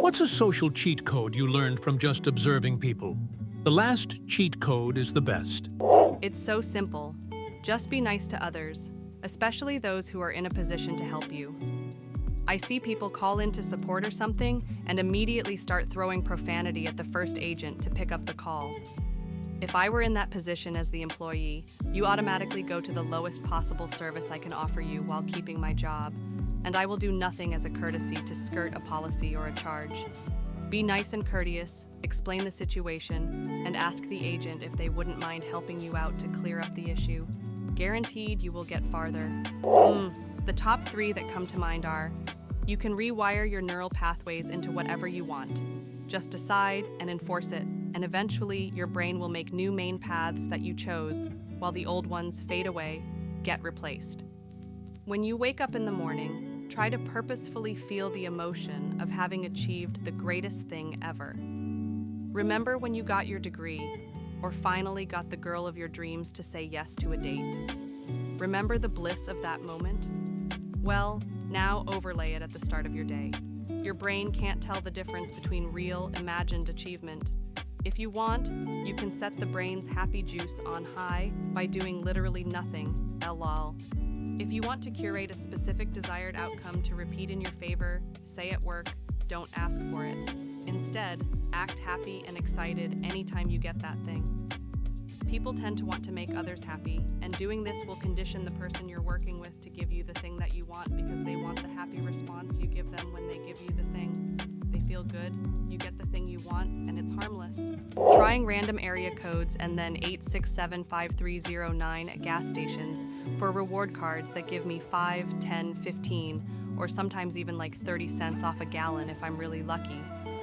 What's a social cheat code you learned from just observing people? The last cheat code is the best. It's so simple. Just be nice to others, especially those who are in a position to help you. I see people call in to support or something and immediately start throwing profanity at the first agent to pick up the call. If I were in that position as the employee, you automatically go to the lowest possible service I can offer you while keeping my job, and I will do nothing as a courtesy to skirt a policy or a charge. Be nice and courteous, explain the situation, and ask the agent if they wouldn't mind helping you out to clear up the issue. Guaranteed you will get farther. The top 3 that come to mind are: you can rewire your neural pathways into whatever you want. Just decide and enforce it, and eventually your brain will make new main paths that you chose, while the old ones fade away, get replaced. When you wake up in the morning, try to purposefully feel the emotion of having achieved the greatest thing ever. Remember when you got your degree, or finally got the girl of your dreams to say yes to a date. Remember the bliss of that moment? Well, now overlay it at the start of your day. Your brain can't tell the difference between real, imagined achievement. If you want, you can set the brain's happy juice on high by doing literally nothing, lol. If you want to curate a specific desired outcome to repeat in your favor, say at work, don't ask for it. Instead, act happy and excited anytime you get that thing. People tend to want to make others happy, and doing this will condition the person you're working with to give you the thing that you want because they want the happy response you give them when they give you the thing. They feel good, you get the thing you want, and it's harmless. Trying random area codes and then 8675309 at gas stations for reward cards that give me 5, 10, 15, or sometimes even like 30 cents off a gallon if I'm really lucky.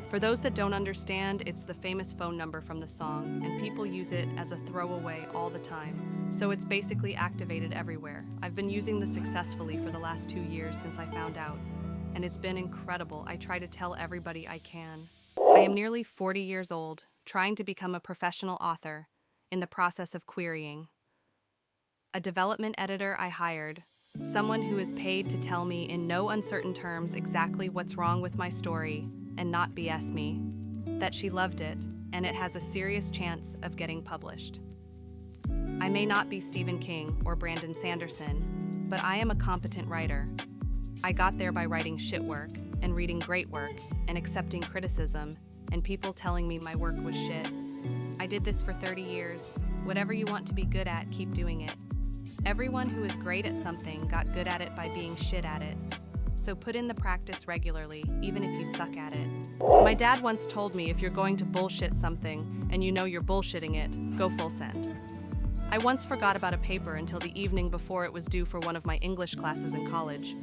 For those that don't understand, it's the famous phone number from the song, and people use it as a throwaway all the time. So it's basically activated everywhere. I've been using this successfully for the last 2 years since I found out, and it's been incredible. I try to tell everybody I can. I am nearly 40 years old, trying to become a professional author, in the process of querying. A development editor I hired, someone who is paid to tell me in no uncertain terms exactly what's wrong with my story and not BS me, that she loved it, and it has a serious chance of getting published. I may not be Stephen King or Brandon Sanderson, but I am a competent writer. I got there by writing shit work and reading great work and accepting criticism and people telling me my work was shit. I did this for 30 years. Whatever you want to be good at, keep doing it. Everyone who is great at something got good at it by being shit at it. So put in the practice regularly, even if you suck at it. My dad once told me if you're going to bullshit something and you know you're bullshitting it, go full send. I once forgot about a paper until the evening before it was due for one of my English classes in college.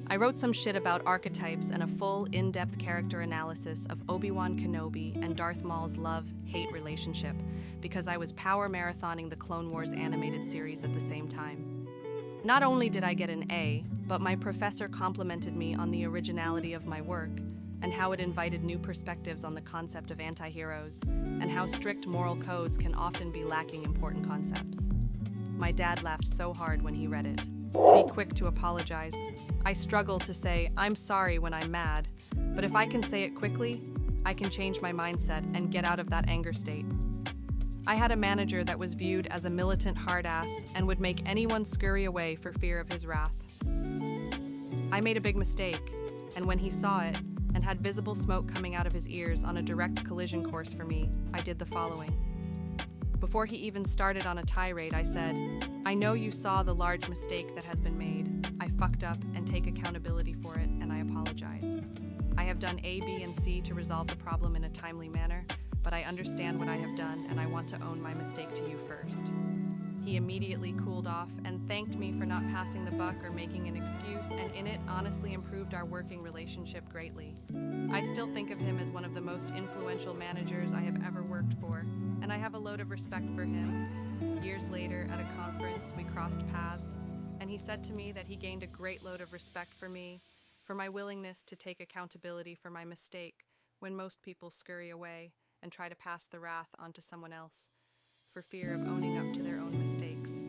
I wrote some shit about archetypes and a full, in-depth character analysis of Obi-Wan Kenobi and Darth Maul's love-hate relationship because I was power marathoning the Clone Wars animated series at the same time. Not only did I get an A, but my professor complimented me on the originality of my work and how it invited new perspectives on the concept of anti-heroes and how strict moral codes can often be lacking important concepts. My dad laughed so hard when he read it. Be quick to apologize. I struggle to say, I'm sorry when I'm mad, but if I can say it quickly, I can change my mindset and get out of that anger state. I had a manager that was viewed as a militant hard-ass and would make anyone scurry away for fear of his wrath. I made a big mistake, and when he saw it and had visible smoke coming out of his ears on a direct collision course for me, I did the following. Before he even started on a tirade, I said, I know you saw the large mistake that has been made. I fucked up and take accountability for it, and I apologize. I have done A, B, and C to resolve the problem in a timely manner, but I understand what I have done, and I want to own my mistake to you first. He immediately cooled off and thanked me for not passing the buck or making an excuse, and in it honestly improved our working relationship greatly. I still think of him as one of the most influential managers I have ever worked for, and I have a load of respect for him. Years later, at a conference, we crossed paths, and he said to me that he gained a great load of respect for me, for my willingness to take accountability for my mistake when most people scurry away and try to pass the wrath onto someone else for fear of owning up to their own mistakes.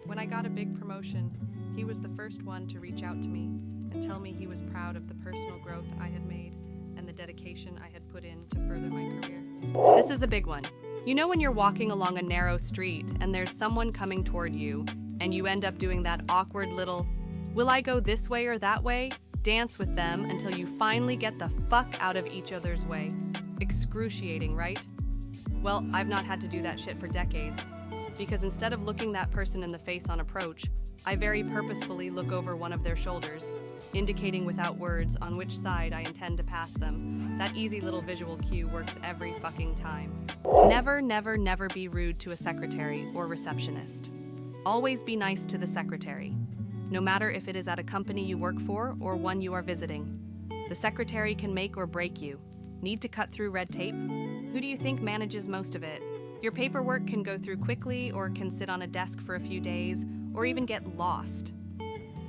When I got a big promotion, he was the first one to reach out to me and tell me he was proud of the personal growth I had made and the dedication I had put in to further my career. This is a big one. You know when you're walking along a narrow street and there's someone coming toward you, and you end up doing that awkward little, will I go this way or that way? Dance with them until you finally get the fuck out of each other's way. Excruciating, right? Well, I've not had to do that shit for decades, because instead of looking that person in the face on approach, I very purposefully look over one of their shoulders, indicating without words on which side I intend to pass them. That easy little visual cue works every fucking time. Never, never, never be rude to a secretary or receptionist. Always be nice to the secretary, no matter if it is at a company you work for or one you are visiting. The secretary can make or break you. Need to cut through red tape? Who do you think manages most of it? Your paperwork can go through quickly or can sit on a desk for a few days or even get lost.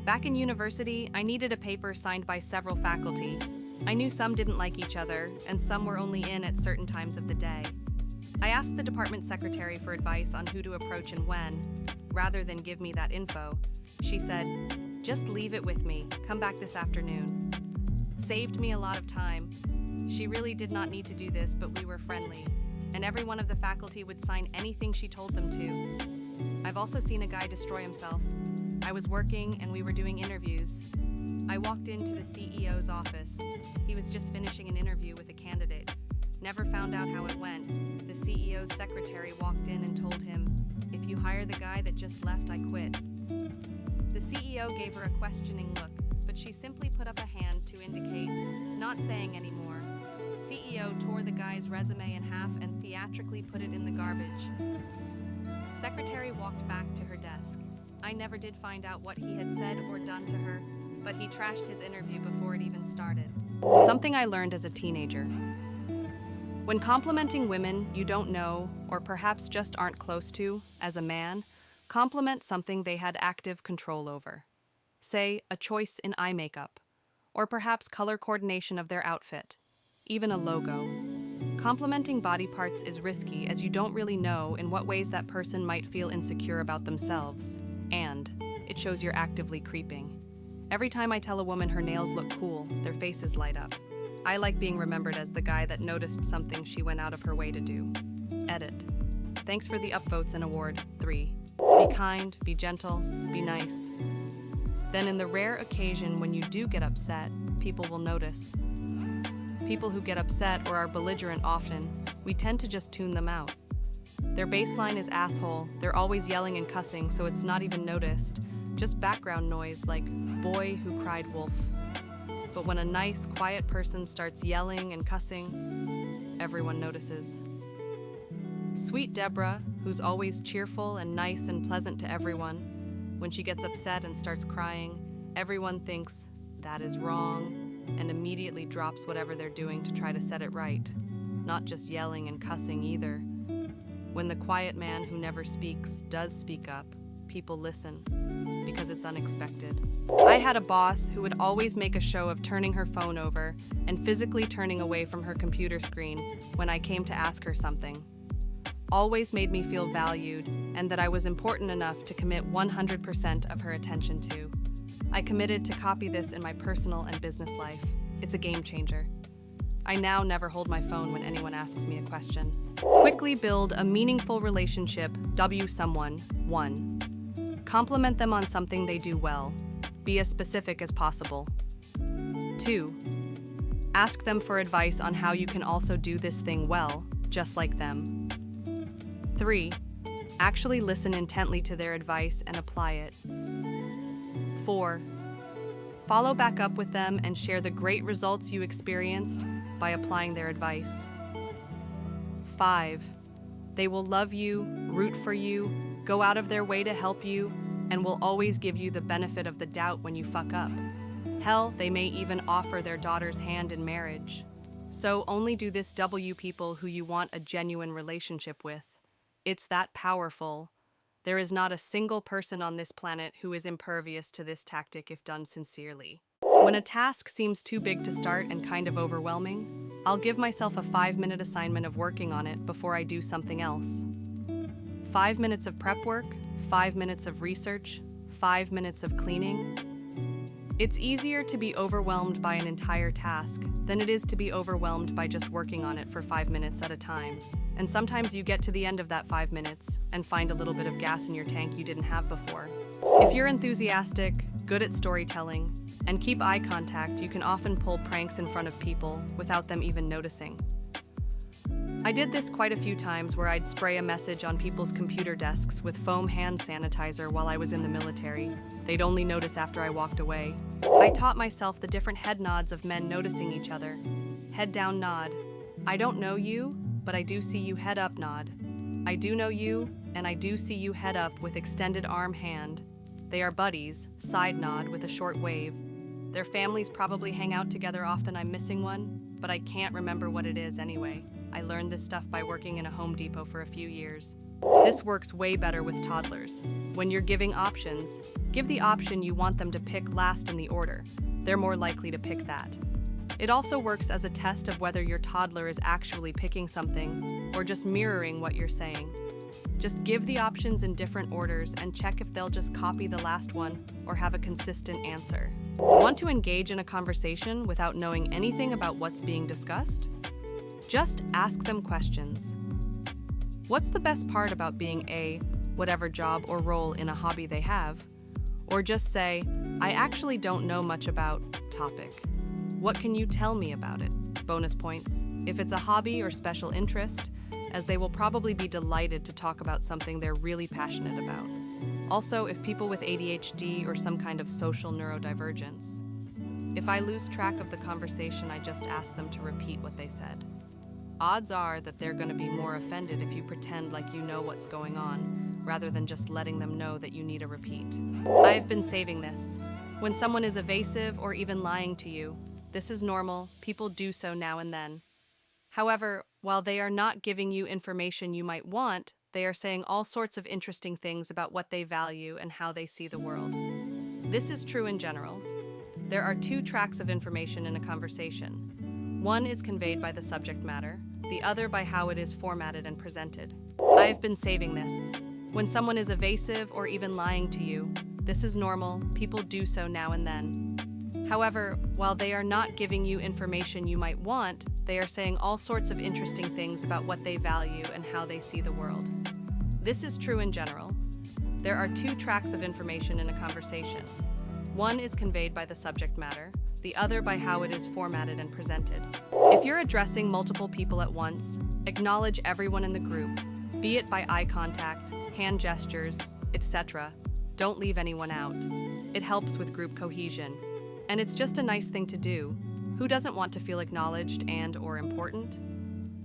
Back in university, I needed a paper signed by several faculty. I knew some didn't like each other and some were only in at certain times of the day. I asked the department secretary for advice on who to approach and when. Rather than give me that info, she said, "Just leave it with me. Come back this afternoon." Saved me a lot of time. She really did not need to do this, but we were friendly, and every one of the faculty would sign anything she told them to. I've also seen a guy destroy himself. I was working and we were doing interviews. I walked into the CEO's office. He was just finishing an interview with a candidate. Never found out how it went. The CEO's secretary walked in and told him, "If you hire the guy that just left, I quit." The CEO gave her a questioning look, but she simply put up a hand to indicate, not saying anymore. CEO tore the guy's resume in half and theatrically put it in the garbage. Secretary walked back to her desk. I never did find out what he had said or done to her, but he trashed his interview before it even started. Something I learned as a teenager. When complimenting women you don't know, or perhaps just aren't close to, as a man, compliment something they had active control over. Say, a choice in eye makeup, or perhaps color coordination of their outfit, even a logo. Complimenting body parts is risky as you don't really know in what ways that person might feel insecure about themselves, and it shows you're actively creeping. Every time I tell a woman her nails look cool, their faces light up. I like being remembered as the guy that noticed something she went out of her way to do. Edit. Thanks for the upvotes and award 3. Be kind, be gentle, be nice. Then in the rare occasion when you do get upset, people will notice. People who get upset or are belligerent often, we tend to just tune them out. Their baseline is asshole, they're always yelling and cussing so it's not even noticed, just background noise like boy who cried wolf. But when a nice, quiet person starts yelling and cussing, everyone notices. Sweet Deborah, who's always cheerful and nice and pleasant to everyone, when she gets upset and starts crying, everyone thinks, that is wrong, and immediately drops whatever they're doing to try to set it right. Not just yelling and cussing either. When the quiet man who never speaks does speak up, people listen, because it's unexpected. I had a boss who would always make a show of turning her phone over and physically turning away from her computer screen when I came to ask her something. Always made me feel valued and that I was important enough to commit 100% of her attention to. I committed to copy this in my personal and business life. It's a game changer. I now never hold my phone when anyone asks me a question. Quickly build a meaningful relationship. W someone. 1. Compliment them on something they do well. Be as specific as possible. 2. Ask them for advice on how you can also do this thing well, just like them. 3. Actually listen intently to their advice and apply it. 4. Follow back up with them and share the great results you experienced by applying their advice. 5. They will love you, root for you, go out of their way to help you, and will always give you the benefit of the doubt when you fuck up. Hell, they may even offer their daughter's hand in marriage. So only do this W people who you want a genuine relationship with. It's that powerful. There is not a single person on this planet who is impervious to this tactic if done sincerely. When a task seems too big to start and kind of overwhelming, I'll give myself a 5-minute assignment of working on it before I do something else. 5 minutes of prep work, 5 minutes of research, 5 minutes of cleaning. It's easier to be overwhelmed by an entire task than it is to be overwhelmed by just working on it for 5 minutes at a time. And sometimes you get to the end of that 5 minutes and find a little bit of gas in your tank you didn't have before. If you're enthusiastic, good at storytelling, and keep eye contact, you can often pull pranks in front of people without them even noticing. I did this quite a few times where I'd spray a message on people's computer desks with foam hand sanitizer while I was in the military. They'd only notice after I walked away. I taught myself the different head nods of men noticing each other. Head down nod. I don't know you, but I do see you head up nod. I do know you, and I do see you head up with extended arm hand. They are buddies, side nod with a short wave. Their families probably hang out together often. I'm missing one, but I can't remember what it is anyway. I learned this stuff by working in a Home Depot for a few years. This works way better with toddlers. When you're giving options, give the option you want them to pick last in the order. They're more likely to pick that. It also works as a test of whether your toddler is actually picking something or just mirroring what you're saying. Just give the options in different orders and check if they'll just copy the last one or have a consistent answer. Want to engage in a conversation without knowing anything about what's being discussed? Just ask them questions. What's the best part about being a whatever job or role in a hobby they have? Or just say, I actually don't know much about topic. What can you tell me about it? Bonus points. If it's a hobby or special interest, as they will probably be delighted to talk about something they're really passionate about. Also, if people with ADHD or some kind of social neurodivergence. If I lose track of the conversation, I just ask them to repeat what they said. Odds are that they're going to be more offended if you pretend like you know what's going on, rather than just letting them know that you need a repeat. I've been saving this. When someone is evasive or even lying to you, this is normal. People do so now and then. However, while they are not giving you information you might want, they are saying all sorts of interesting things about what they value and how they see the world. This is true in general. There are 2 tracks of information in a conversation. One is conveyed by the subject matter, the other by how it is formatted and presented. I've been saving this. When someone is evasive or even lying to you, this is normal. People do so now and then. However, while they are not giving you information you might want, they are saying all sorts of interesting things about what they value and how they see the world. This is true in general. There are 2 tracks of information in a conversation. One is conveyed by the subject matter, the other by how it is formatted and presented. If you're addressing multiple people at once, acknowledge everyone in the group, be it by eye contact, hand gestures, etc. Don't leave anyone out. It helps with group cohesion. And it's just a nice thing to do. Who doesn't want to feel acknowledged and/or important?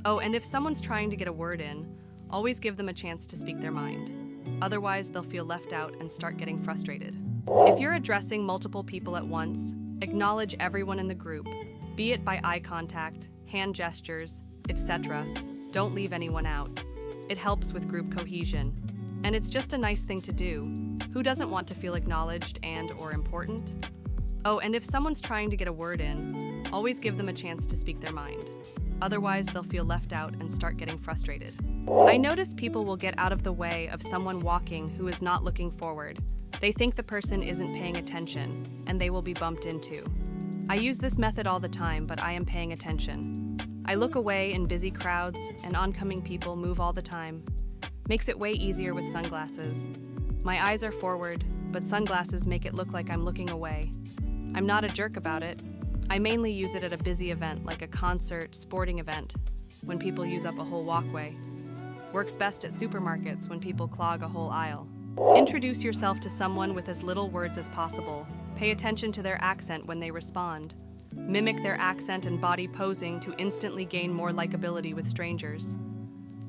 Oh, and if someone's trying to get a word in, always give them a chance to speak their mind. Otherwise, they'll feel left out and start getting frustrated. If you're addressing multiple people at once, acknowledge everyone in the group, be it by eye contact, hand gestures, etc. Don't leave anyone out. It helps with group cohesion. And it's just a nice thing to do. Who doesn't want to feel acknowledged and/or important? Oh, and if someone's trying to get a word in, always give them a chance to speak their mind. Otherwise, they'll feel left out and start getting frustrated. I notice people will get out of the way of someone walking who is not looking forward. They think the person isn't paying attention, and they will be bumped into. I use this method all the time, but I am paying attention. I look away in busy crowds, and oncoming people move all the time. Makes it way easier with sunglasses. My eyes are forward, but sunglasses make it look like I'm looking away. I'm not a jerk about it. I mainly use it at a busy event like a concert, sporting event, when people use up a whole walkway. Works best at supermarkets when people clog a whole aisle. Introduce yourself to someone with as little words as possible. Pay attention to their accent when they respond. Mimic their accent and body posing to instantly gain more likability with strangers.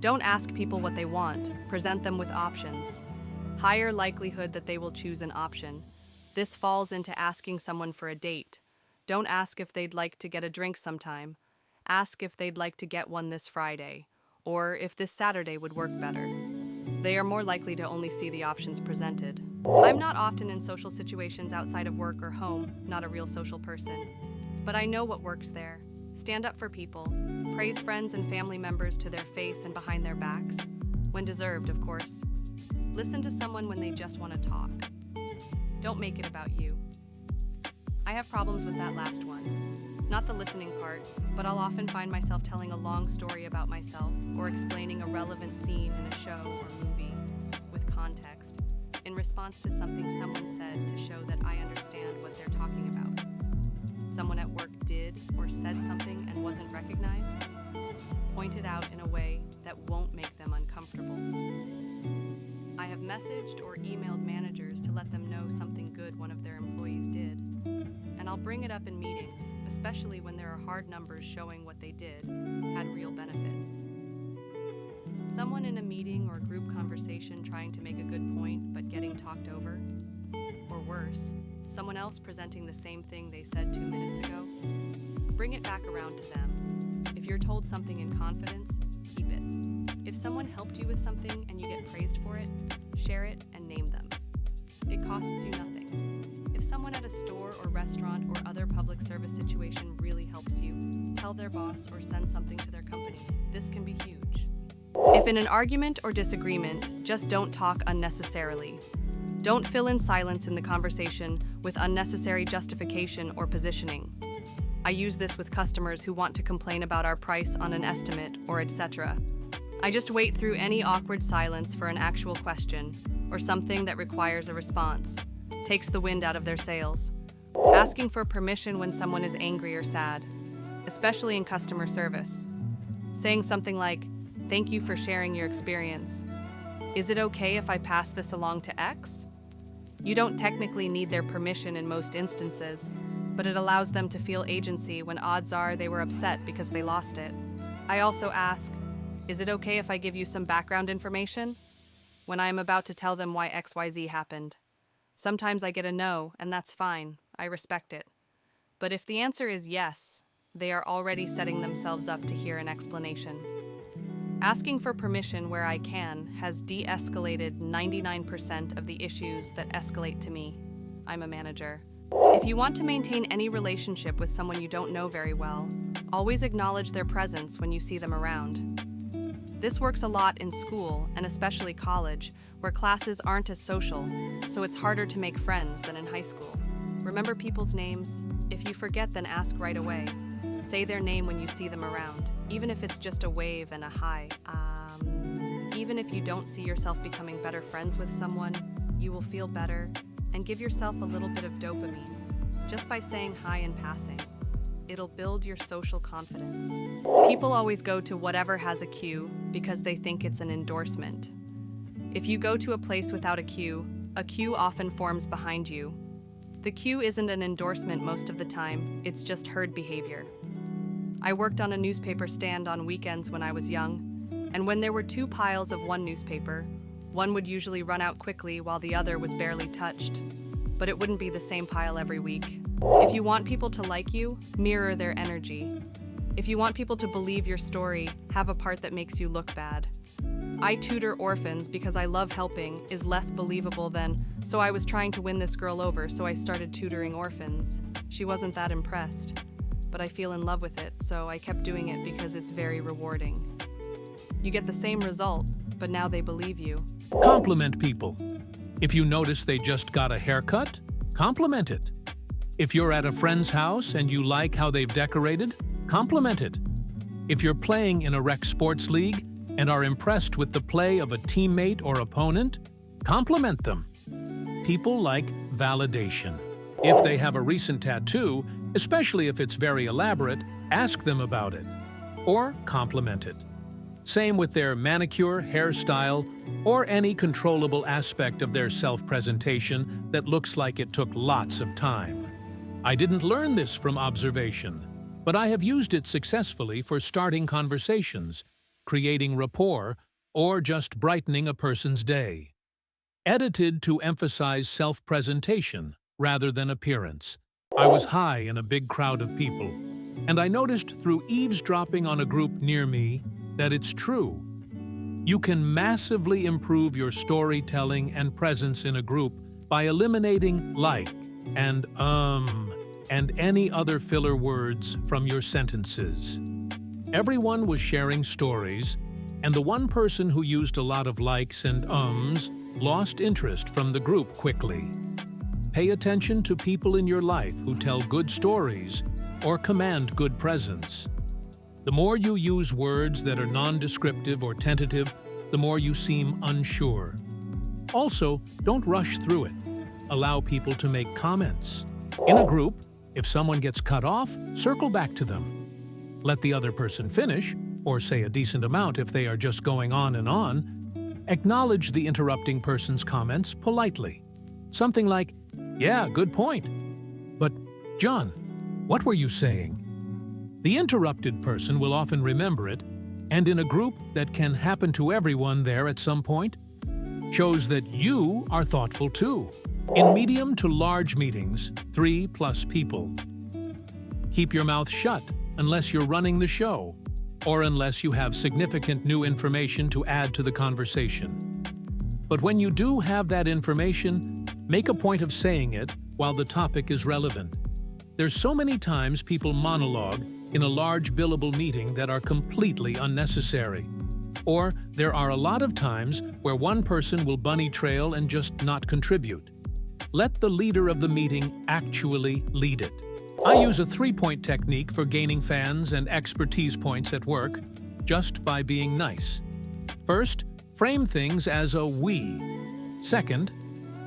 Don't ask people what they want. Present them with options. Higher likelihood that they will choose an option. This falls into asking someone for a date. Don't ask if they'd like to get a drink sometime. Ask if they'd like to get one this Friday, or if this Saturday would work better. They are more likely to only see the options presented. I'm not often in social situations outside of work or home, not a real social person. But I know what works there. Stand up for people. Praise friends and family members to their face and behind their backs. When deserved, of course. Listen to someone when they just want to talk. Don't make it about you. I have problems with that last one. Not the listening part, but I'll often find myself telling a long story about myself or explaining a relevant scene in a show or movie with context in response to something someone said to show that I understand what they're talking about. Someone at work did or said something and wasn't recognized. Point it out in a way that won't make them uncomfortable. I have messaged or emailed managers to let them know something good one of their employees did. And I'll bring it up in meetings, especially when there are hard numbers showing what they did had real benefits. Someone in a meeting or group conversation trying to make a good point but getting talked over. Or worse, someone else presenting the same thing they said 2 minutes ago. Bring it back around to them. If you're told something in confidence, keep it. If someone helped you with something and you get praised for it, share it and name them. It costs you nothing. If someone at a store or restaurant or other public service situation really helps you, tell their boss or send something to their company. This can be huge. If in an argument or disagreement, just don't talk unnecessarily. Don't fill in silence in the conversation with unnecessary justification or positioning. I use this with customers who want to complain about our price on an estimate or etc. I just wait through any awkward silence for an actual question or something that requires a response. Takes the wind out of their sails. Asking for permission when someone is angry or sad, especially in customer service. Saying something like, "Thank you for sharing your experience. Is it okay if I pass this along to X?" You don't technically need their permission in most instances, but it allows them to feel agency when odds are they were upset because they lost it. I also ask, "Is it okay if I give you some background information?" when I am about to tell them why XYZ happened. Sometimes I get a no, and that's fine. I respect it. But if the answer is yes, they are already setting themselves up to hear an explanation. Asking for permission where I can has de-escalated 99% of the issues that escalate to me. I'm a manager. If you want to maintain any relationship with someone you don't know very well, always acknowledge their presence when you see them around. This works a lot in school, and especially college, where classes aren't as social, so it's harder to make friends than in high school. Remember people's names? If you forget, then ask right away. Say their name when you see them around, even if it's just a wave and a hi. Even if you don't see yourself becoming better friends with someone, you will feel better and give yourself a little bit of dopamine just by saying hi in passing. It'll build your social confidence. People always go to whatever has a queue because they think it's an endorsement. If you go to a place without a queue often forms behind you. The queue isn't an endorsement most of the time, it's just herd behavior. I worked on a newspaper stand on weekends when I was young, and when there were 2 piles of one newspaper, one would usually run out quickly while the other was barely touched. But it wouldn't be the same pile every week. If you want people to like you, mirror their energy. If you want people to believe your story, have a part that makes you look bad. "I tutor orphans because I love helping" is less believable than, "So I was trying to win this girl over, so I started tutoring orphans. She wasn't that impressed. But I feel in love with it, so I kept doing it because it's very rewarding." You get the same result, but now they believe you. Compliment people. If you notice they just got a haircut, compliment it. If you're at a friend's house and you like how they've decorated, compliment it. If you're playing in a rec sports league and are impressed with the play of a teammate or opponent, compliment them. People like validation. If they have a recent tattoo, especially if it's very elaborate, ask them about it, or compliment it. Same with their manicure, hairstyle, or any controllable aspect of their self-presentation that looks like it took lots of time. I didn't learn this from observation, but I have used it successfully for starting conversations, creating rapport, or just brightening a person's day. Edited to emphasize self-presentation rather than appearance. I was high in a big crowd of people, and I noticed through eavesdropping on a group near me that it's true. You can massively improve your storytelling and presence in a group by eliminating "like" and and any other filler words from your sentences. Everyone was sharing stories, and the one person who used a lot of likes and lost interest from the group quickly. Pay attention to people in your life who tell good stories or command good presence. The more you use words that are non-descriptive or tentative, the more you seem unsure. Also, don't rush through it. Allow people to make comments. In a group, if someone gets cut off, circle back to them. Let the other person finish, or say a decent amount if they are just going on and on. Acknowledge the interrupting person's comments politely. Something like, "Yeah, good point. But, John, what were you saying?" The interrupted person will often remember it, and in a group that can happen to everyone there at some point, shows that you are thoughtful too. In medium to large meetings, 3+ people, keep your mouth shut unless you're running the show, or unless you have significant new information to add to the conversation. But when you do have that information, make a point of saying it while the topic is relevant. There's so many times people monologue in a large billable meeting that are completely unnecessary. Or there are a lot of times where one person will bunny trail and just not contribute. Let the leader of the meeting actually lead it. I use a 3-point technique for gaining fans and expertise points at work, just by being nice. First, frame things as a we. Second,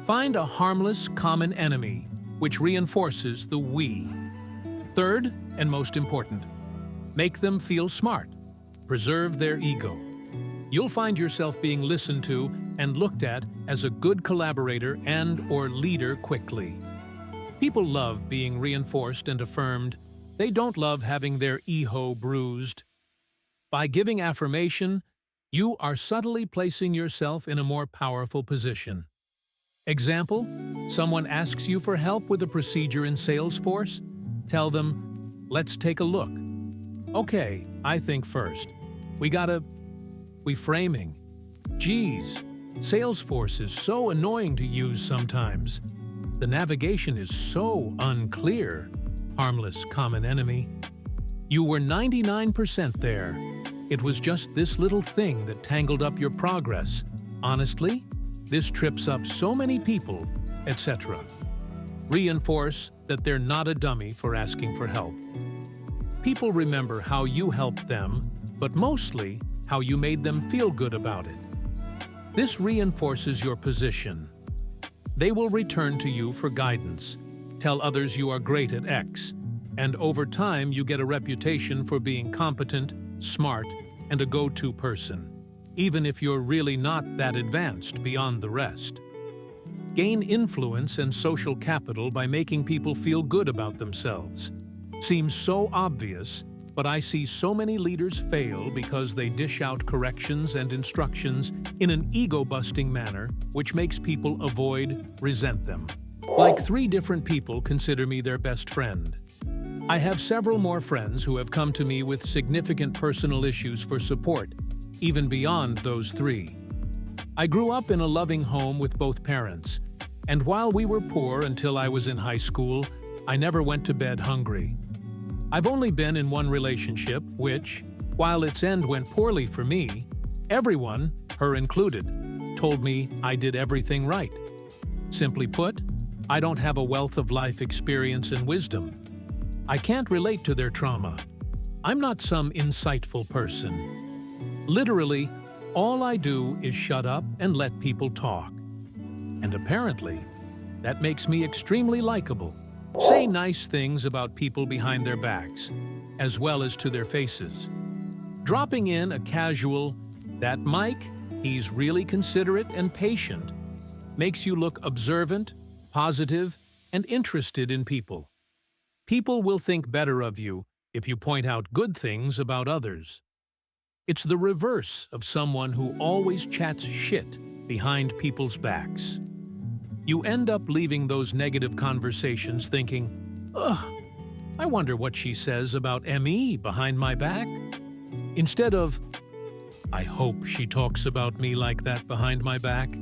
find a harmless common enemy, which reinforces the we. Third, and most important, make them feel smart. Preserve their ego. You'll find yourself being listened to and looked at as a good collaborator and/or leader quickly. People love being reinforced and affirmed. They don't love having their ego bruised. By giving affirmation, you are subtly placing yourself in a more powerful position. Example, someone asks you for help with a procedure in Salesforce. Tell them, "Let's take a look." "Okay, I think first. Reframing. Geez, Salesforce is so annoying to use sometimes. The navigation is so unclear." Harmless common enemy. You were 99% there. It was just this little thing that tangled up your progress. Honestly, this trips up so many people, etc. Reinforce that they're not a dummy for asking for help. People remember how you helped them, but mostly how you made them feel good about it. This reinforces your position. They will return to you for guidance. Tell others you are great at X, and over time you get a reputation for being competent, smart, and a go-to person, even if you're really not that advanced beyond the rest. Gain influence and social capital by making people feel good about themselves. Seems so obvious, but I see so many leaders fail because they dish out corrections and instructions in an ego-busting manner, which makes people avoid, resent them. Like 3 different people consider me their best friend. I have several more friends who have come to me with significant personal issues for support, even beyond those 3. I grew up in a loving home with both parents, and while we were poor until I was in high school, I never went to bed hungry. I've only been in one relationship which, while its end went poorly for me, everyone, her included, told me I did everything right. Simply put, I don't have a wealth of life experience and wisdom. I can't relate to their trauma. I'm not some insightful person. Literally, all I do is shut up and let people talk. And apparently, that makes me extremely likable. Say nice things about people behind their backs, as well as to their faces. Dropping in a casual, "That Mike, he's really considerate and patient," makes you look observant, positive, and interested in people. People will think better of you if you point out good things about others. It's the reverse of someone who always chats shit behind people's backs. You end up leaving those negative conversations thinking, "Ugh, I wonder what she says about ME behind my back," instead of, "I hope she talks about me like that behind my back."